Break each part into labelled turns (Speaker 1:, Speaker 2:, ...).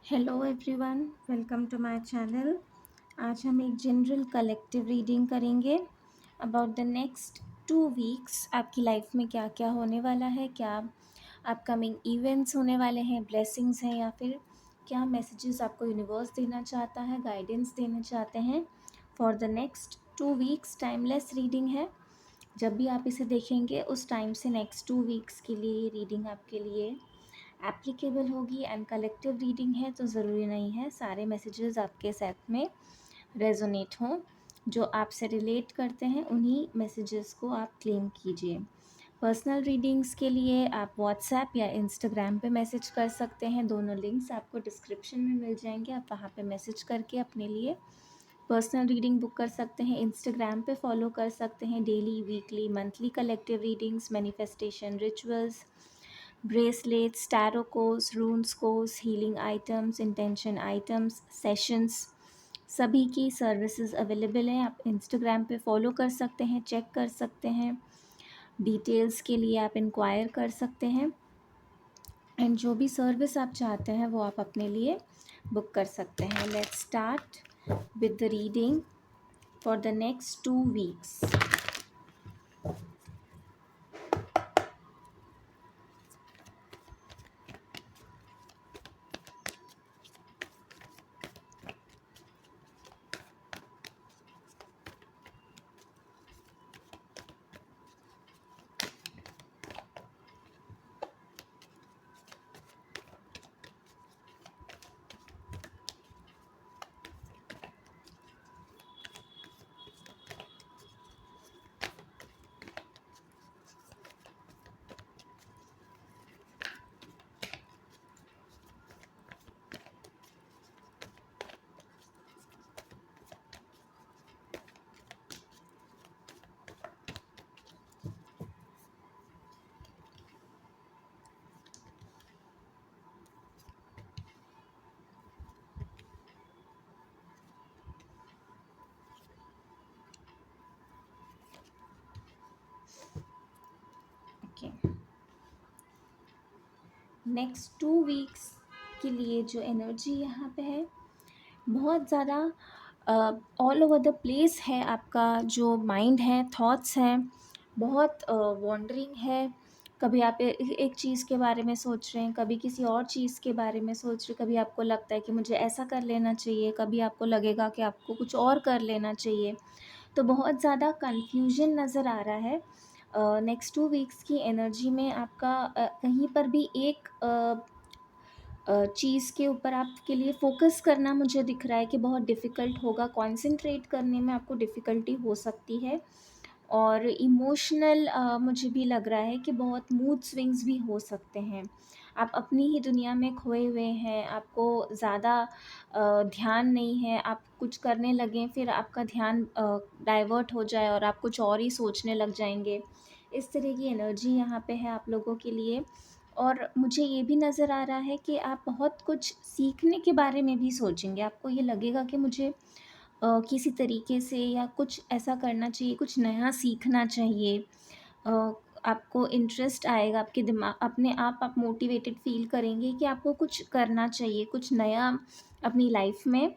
Speaker 1: Hello everyone, welcome to my channel. आज हम एक जनरल कलेक्टिव रीडिंग करेंगे अबाउट द नेक्स्ट 2 वीक्स। आपकी लाइफ में क्या क्या होने वाला है, क्या अपकमिंग इवेंट्स होने वाले हैं, ब्लेसिंग्स हैं, या फिर क्या मैसेजेस आपको यूनिवर्स देना चाहता है, गाइडेंस देना चाहते हैं for the next 2 weeks. Timeless reading है। जब भी आप इसे देखेंगे उस टाइम से नेक्स्ट 2 वीक्स के लिए ये रीडिंग आपके लिए एप्लीकेबल होगी। एंड कलेक्टिव रीडिंग है तो ज़रूरी नहीं है सारे मैसेजेस आपके साथ में रेजोनेट हों। जो आपसे रिलेट करते हैं उन्हीं मैसेजेस को आप क्लेम कीजिए। पर्सनल रीडिंग्स के लिए आप व्हाट्सएप या इंस्टाग्राम पे मैसेज कर सकते हैं। दोनों लिंक्स आपको डिस्क्रिप्शन में मिल जाएंगे। आप वहाँ पे मैसेज करके अपने लिए पर्सनल रीडिंग बुक कर सकते हैं। इंस्टाग्राम पे फॉलो कर सकते हैं daily, weekly, monthly collective readings, manifestation rituals, bracelets, tarot course, रून्स course, healing items, intention items, sessions, सभी की सर्विसेज अवेलेबल हैं। आप इंस्टाग्राम पे फॉलो कर सकते हैं, चेक कर सकते हैं। डिटेल्स के लिए आप इंक्वायर कर सकते हैं। एंड जो भी सर्विस आप चाहते हैं वो आप अपने लिए बुक कर सकते हैं। Let's start with the reading for the next 2 weeks. Okay, next 2 weeks के लिए जो एनर्जी यहाँ पे है बहुत ज़्यादा ऑल ओवर द प्लेस है। आपका जो माइंड है, थॉट्स हैं, बहुत वॉन्डरिंग है। कभी आप एक चीज़ के बारे में सोच रहे हैं, कभी किसी और चीज़ के बारे में सोच रहे हैं। कभी आपको लगता है कि मुझे ऐसा कर लेना चाहिए, कभी आपको लगेगा कि आपको कुछ और कर लेना चाहिए। तो बहुत ज़्यादा कन्फ्यूजन नज़र आ रहा है। नेक्स्ट 2 वीक्स की एनर्जी में आपका कहीं पर भी एक चीज़ के ऊपर आपके लिए फ़ोकस करना मुझे दिख रहा है कि बहुत डिफ़िकल्ट होगा। कॉन्सेंट्रेट करने में आपको डिफ़िकल्टी हो सकती है। और इमोशनल मुझे भी लग रहा है कि बहुत मूड स्विंग्स भी हो सकते हैं। आप अपनी ही दुनिया में खोए हुए हैं, आपको ज़्यादा ध्यान नहीं है। आप कुछ करने लगें, फिर आपका ध्यान डाइवर्ट हो जाए और आप कुछ और ही सोचने लग जाएंगे। इस तरह की एनर्जी यहाँ पे है आप लोगों के लिए। और मुझे ये भी नज़र आ रहा है कि आप बहुत कुछ सीखने के बारे में भी सोचेंगे। आपको ये लगेगा कि मुझे किसी तरीके से या कुछ ऐसा करना चाहिए, कुछ नया सीखना चाहिए। अ, आपको इंटरेस्ट आएगा, आपके दिमाग अपने आप मोटिवेटेड फ़ील करेंगे कि आपको कुछ करना चाहिए, कुछ नया अपनी लाइफ में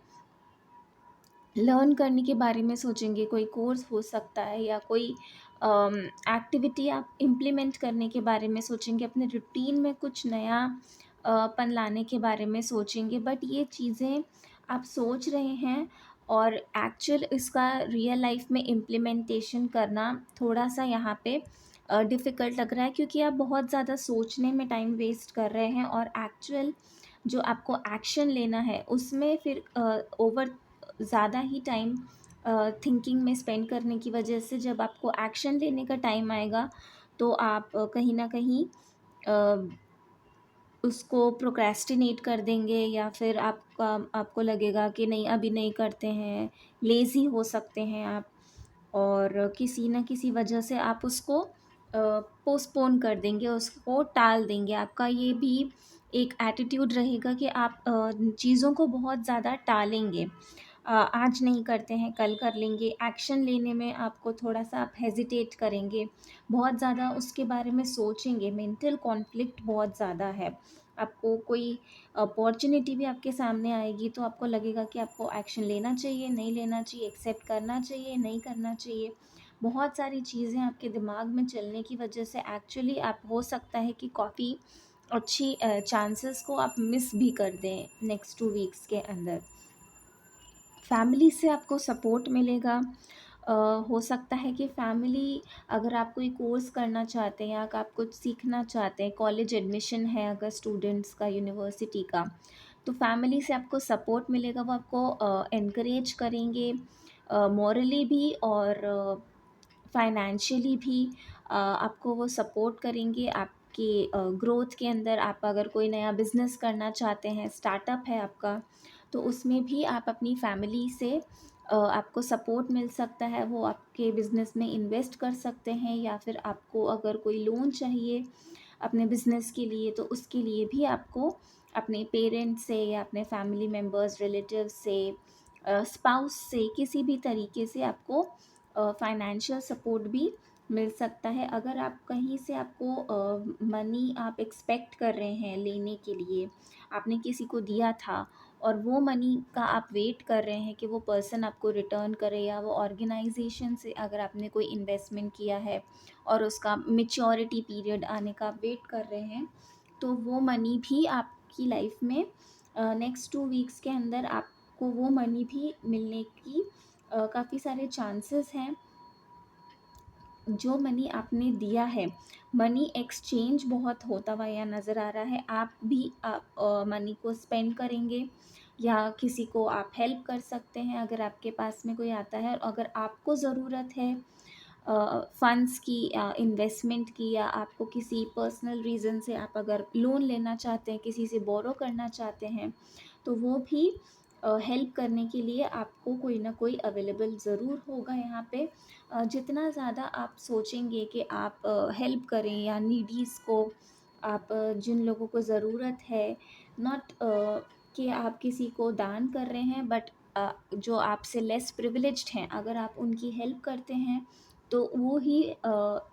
Speaker 1: लर्न करने के बारे में सोचेंगे। कोई कोर्स हो सकता है या कोई एक्टिविटी आप इम्प्लीमेंट करने के बारे में सोचेंगे। अपने रूटीन में कुछ नया पन लाने के बारे में सोचेंगे। बट ये चीज़ें आप सोच रहे हैं और एक्चुअल इसका रियल लाइफ में इम्प्लीमेंटेशन करना थोड़ा सा यहाँ पे डिफ़िकल्ट लग रहा है, क्योंकि आप बहुत ज़्यादा सोचने में टाइम वेस्ट कर रहे हैं और एक्चुअल जो आपको एक्शन लेना है उसमें फिर ओवर ज़्यादा ही टाइम थिंकिंग में स्पेंड करने की वजह से जब आपको एक्शन लेने का टाइम आएगा तो आप कहीं न कहीं अ, उसको प्रोक्रेस्टिनेट कर देंगे, या फिर आपको लगेगा कि नहीं अभी नहीं करते हैं, लेज़ी हो सकते हैं आप। और किसी न किसी वजह से आप उसको पोस्टपोन कर देंगे, उसको टाल देंगे। आपका ये भी एक एटीट्यूड रहेगा कि आप चीज़ों को बहुत ज़्यादा टालेंगे। आज नहीं करते हैं, कल कर लेंगे। एक्शन लेने में आपको थोड़ा-सा आप हेज़िटेट करेंगे, बहुत ज़्यादा उसके बारे में सोचेंगे। मेंटल कॉन्फ्लिक्ट बहुत ज़्यादा है आपको कोई अपॉर्चुनिटी भी आपके सामने आएगी तो आपको लगेगा कि आपको एक्शन लेना चाहिए, नहीं लेना चाहिए, एक्सेप्ट करना चाहिए, नहीं करना चाहिए। बहुत सारी चीज़ें आपके दिमाग में चलने की वजह से एक्चुअली आप हो सकता है कि काफ़ी अच्छी चांसेस को आप मिस भी कर दें नेक्स्ट 2 वीक्स के अंदर। फैमिली से आपको सपोर्ट मिलेगा। हो सकता है कि फैमिली, अगर आप कोई कोर्स करना चाहते हैं या आप कुछ सीखना चाहते हैं, कॉलेज एडमिशन है अगर स्टूडेंट्स का यूनिवर्सिटी का, तो फैमिली से आपको सपोर्ट मिलेगा। वो आपको एनकरेज करेंगे मॉरली भी और फाइनेंशियली भी। आपको वो सपोर्ट करेंगे आपके ग्रोथ के अंदर। आप अगर कोई नया बिज़नेस करना चाहते हैं, स्टार्टअप है आपका, तो उसमें भी आप अपनी फैमिली से आपको सपोर्ट मिल सकता है। वो आपके बिज़नेस में इन्वेस्ट कर सकते हैं या फिर आपको अगर कोई लोन चाहिए अपने बिज़नेस के लिए, तो उसके लिए भी आपको अपने पेरेंट्स से या अपने फैमिली मेम्बर्स, रिलेटिव्स से, स्पाउस से, किसी भी तरीके से आपको फाइनेंशियल सपोर्ट भी मिल सकता है। अगर आप कहीं से आपको मनी आप एक्सपेक्ट कर रहे हैं लेने के लिए, आपने किसी को दिया था और वो मनी का आप वेट कर रहे हैं कि वो पर्सन आपको रिटर्न करे, या वो ऑर्गेनाइजेशन से अगर आपने कोई इन्वेस्टमेंट किया है और उसका मैच्योरिटी पीरियड आने का आप वेट कर रहे हैं, तो वो मनी भी आपकी लाइफ में नेक्स्ट 2 वीक्स के अंदर आपको वो मनी भी मिलने की काफ़ी सारे चांसेस हैं। जो मनी आपने दिया है, मनी एक्सचेंज बहुत होता हुआ यहाँ नज़र आ रहा है। आप भी मनी को स्पेंड करेंगे या किसी को आप हेल्प कर सकते हैं अगर आपके पास में कोई आता है। और अगर आपको ज़रूरत है फंड्स की या इन्वेस्टमेंट की, या आपको किसी पर्सनल रीज़न से आप अगर लोन लेना चाहते हैं, किसी से बोरो करना चाहते हैं, तो वो भी हेल्प करने के लिए आपको कोई ना कोई अवेलेबल ज़रूर होगा यहाँ पे। जितना ज़्यादा आप सोचेंगे कि आप हेल्प करें या नीडीज़ को, आप जिन लोगों को ज़रूरत है, नॉट कि आप किसी को दान कर रहे हैं, बट जो आपसे लेस प्रिविलेज्ड हैं, अगर आप उनकी हेल्प करते हैं तो वो ही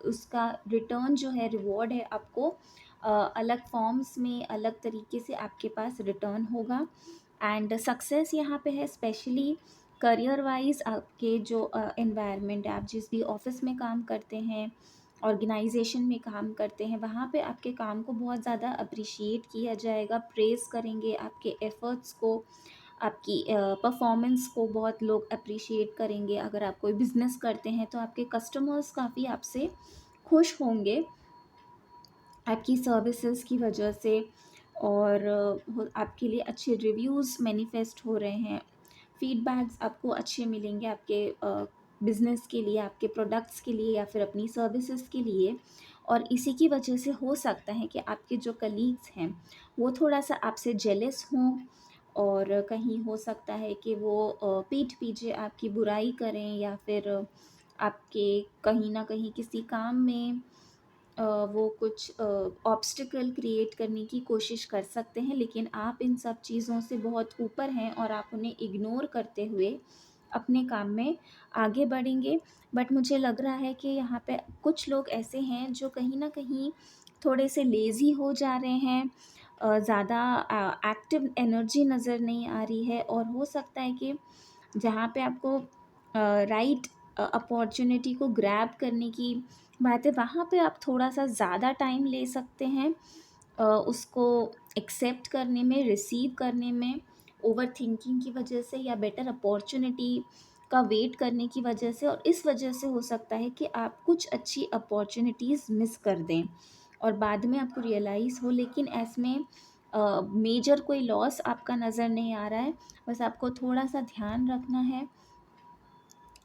Speaker 1: उसका रिटर्न जो है, रिवॉर्ड है, आपको अलग फॉर्म्स में, अलग तरीके से आपके पास रिटर्न होगा। एंड सक्सेस यहाँ पे है स्पेशली करियर वाइज। आपके जो एनवायरनमेंट है, आप जिस भी ऑफिस में काम करते हैं, ऑर्गेनाइजेशन में काम करते हैं, वहाँ पे आपके काम को बहुत ज़्यादा अप्रिशिएट किया जाएगा, प्रेज़ करेंगे आपके एफ़र्ट्स को, आपकी परफॉर्मेंस को बहुत लोग अप्रिशिएट करेंगे। अगर आप कोई बिज़नेस करते हैं तो आपके कस्टमर्स काफ़ी आपसे खुश होंगे आपकी सर्विसेज की वजह से। और आपके लिए अच्छे रिव्यूज़ मैनिफेस्ट हो रहे हैं, फीडबैक्स आपको अच्छे मिलेंगे आपके बिज़नेस के लिए, आपके प्रोडक्ट्स के लिए या फिर अपनी सर्विसेज के लिए। और इसी की वजह से हो सकता है कि आपके जो कलीग्स हैं वो थोड़ा सा आपसे जेलस हों, और कहीं हो सकता है कि वो पीठ पीछे आपकी बुराई करें, या फिर आपके कहीं ना कहीं किसी काम में वो कुछ ऑब्स्टिकल क्रिएट करने की कोशिश कर सकते हैं। लेकिन आप इन सब चीज़ों से बहुत ऊपर हैं और आप उन्हें इग्नोर करते हुए अपने काम में आगे बढ़ेंगे। बट मुझे लग रहा है कि यहाँ पे कुछ लोग ऐसे हैं जो कहीं न कहीं थोड़े से लेज़ी हो जा रहे हैं, ज़्यादा एक्टिव एनर्जी नज़र नहीं आ रही है। और हो सकता है कि जहाँ पे आपको राइट अपॉर्चुनिटी को ग्रैब करने की बात है, वहाँ पे आप थोड़ा-सा ज़्यादा टाइम ले सकते हैं उसको एक्सेप्ट करने में, रिसीव करने में, ओवरथिंकिंग की वजह से या बेटर अपॉर्चुनिटी का वेट करने की वजह से। और इस वजह से हो सकता है कि आप कुछ अच्छी अपॉर्चुनिटीज़ मिस कर दें और बाद में आपको रियलाइज़ हो। लेकिन इसमें मेजर कोई लॉस आपका नज़र नहीं आ रहा है। बस आपको थोड़ा-सा ध्यान रखना है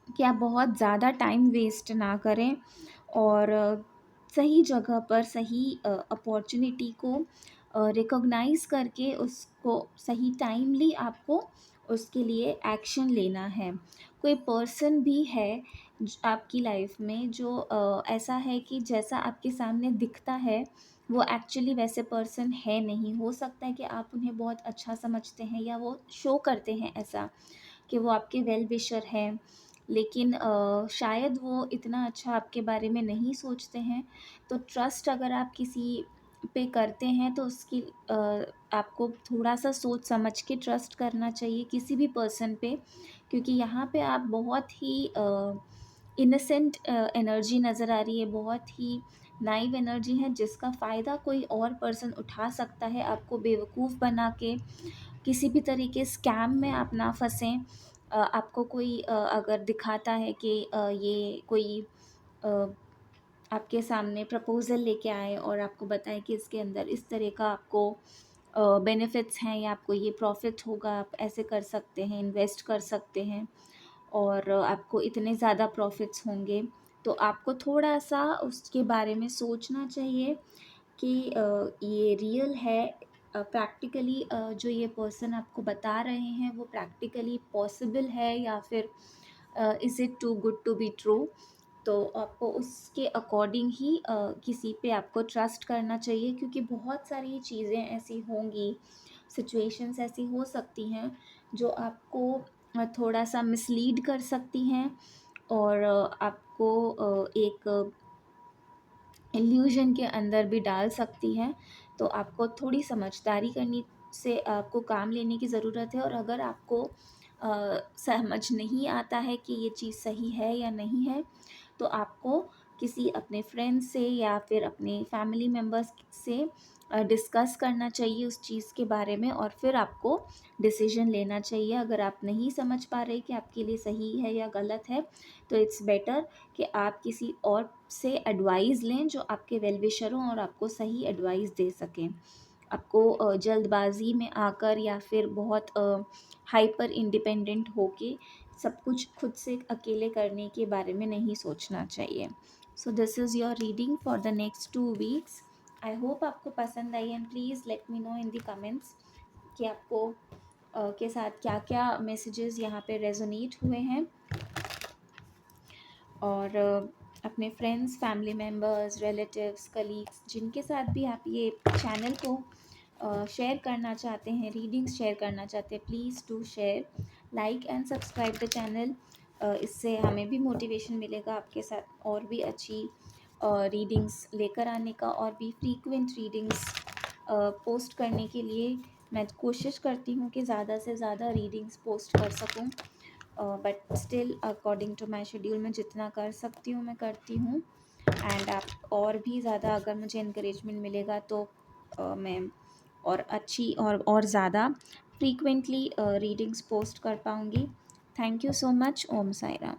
Speaker 1: कि आप बहुत ज़्यादा टाइम वेस्ट ना करें, और सही जगह पर सही अपॉर्चुनिटी को रिकॉग्नाइज़ करके उसको सही टाइमली आपको उसके लिए एक्शन लेना है। कोई पर्सन भी है आपकी लाइफ में जो ऐसा है कि जैसा आपके सामने दिखता है वो एक्चुअली वैसे पर्सन है नहीं। हो सकता है कि आप उन्हें बहुत अच्छा समझते हैं या वो शो करते हैं ऐसा कि वो आपके वेल विशर हैं, लेकिन शायद वो इतना अच्छा आपके बारे में नहीं सोचते हैं। तो ट्रस्ट अगर आप किसी पे करते हैं तो उसकी आपको थोड़ा-सा सोच समझ के ट्रस्ट करना चाहिए किसी भी पर्सन पे, क्योंकि यहाँ पे आप बहुत ही इनोसेंट एनर्जी नज़र आ रही है, बहुत ही नाइव एनर्जी है जिसका फ़ायदा कोई और पर्सन उठा सकता है आपको बेवकूफ़ बना के। किसी भी तरीके स्कैम में आप ना फँसें। आपको कोई अगर दिखाता है कि ये कोई अ, आपके सामने प्रपोज़ल लेके आए और आपको बताएँ कि इसके अंदर इस तरह का आपको बेनिफिट्स हैं या आपको ये प्रॉफ़िट होगा, आप ऐसे कर सकते हैं, इन्वेस्ट कर सकते हैं और आपको इतने ज़्यादा प्रॉफ़िट्स होंगे। तो आपको थोड़ा-सा उसके बारे में सोचना चाहिए कि ये रियल है, प्रैक्टिकली जो ये पर्सन आपको बता रहे हैं वो प्रैक्टिकली पॉसिबल है या फिर is it too good to be true. तो आपको उसके अकॉर्डिंग ही किसी पे आपको ट्रस्ट करना चाहिए, क्योंकि बहुत सारी चीज़ें ऐसी होंगी, सिचुएशंस ऐसी हो सकती हैं जो आपको थोड़ा-सा मिसलीड कर सकती हैं और आपको एक इल्यूज़न के अंदर भी डाल सकती हैं। तो आपको थोड़ी समझदारी करनी से आपको काम लेने की ज़रूरत है, और अगर आपको समझ नहीं आता है कि ये चीज़ सही है या नहीं है, तो आपको किसी अपने फ्रेंड से या फिर अपने फैमिली मेम्बर्स से डिस्कस करना चाहिए उस चीज़ के बारे में, और फिर आपको डिसीजन लेना चाहिए। अगर आप नहीं समझ पा रहे कि आपके लिए सही है या गलत है, तो इट्स बेटर कि आप किसी और से एडवाइस लें जो आपके वेल विशर हों और आपको सही एडवाइस दे सकें। आपको जल्दबाज़ी में आकर या फिर बहुत हाइपर इंडिपेंडेंट होके सब कुछ खुद से अकेले करने के बारे में नहीं सोचना चाहिए। So this is your reading for the next 2 weeks. I hope आपको पसंद आई, and please let me know in the comments कि आपको के साथ क्या-क्या मैसेजेस यहाँ पे रेज़ोनेट हुए हैं। और अपने friends, family members, relatives, colleagues जिनके साथ भी आप ये चैनल को शेयर करना चाहते हैं, रीडिंग्स शेयर करना चाहते हैं, please do share, like and subscribe the channel. इससे हमें भी मोटिवेशन मिलेगा आपके साथ और भी अच्छी रीडिंग्स लेकर आने का, और भी फ्रीक्वेंट रीडिंग्स पोस्ट करने के लिए मैं कोशिश करती हूँ कि ज़्यादा से ज़्यादा रीडिंग्स पोस्ट कर सकूँ। But still according to my schedule मैं जितना कर सकती हूँ मैं करती हूँ। एंड आप और भी ज़्यादा अगर मुझे इनकरेजमेंट मिलेगा तो मैं और अच्छी और ज़्यादा फ्रीक्वेंटली रीडिंग्स पोस्ट कर पाऊँगी। Thank you so much. Om Sai Ram.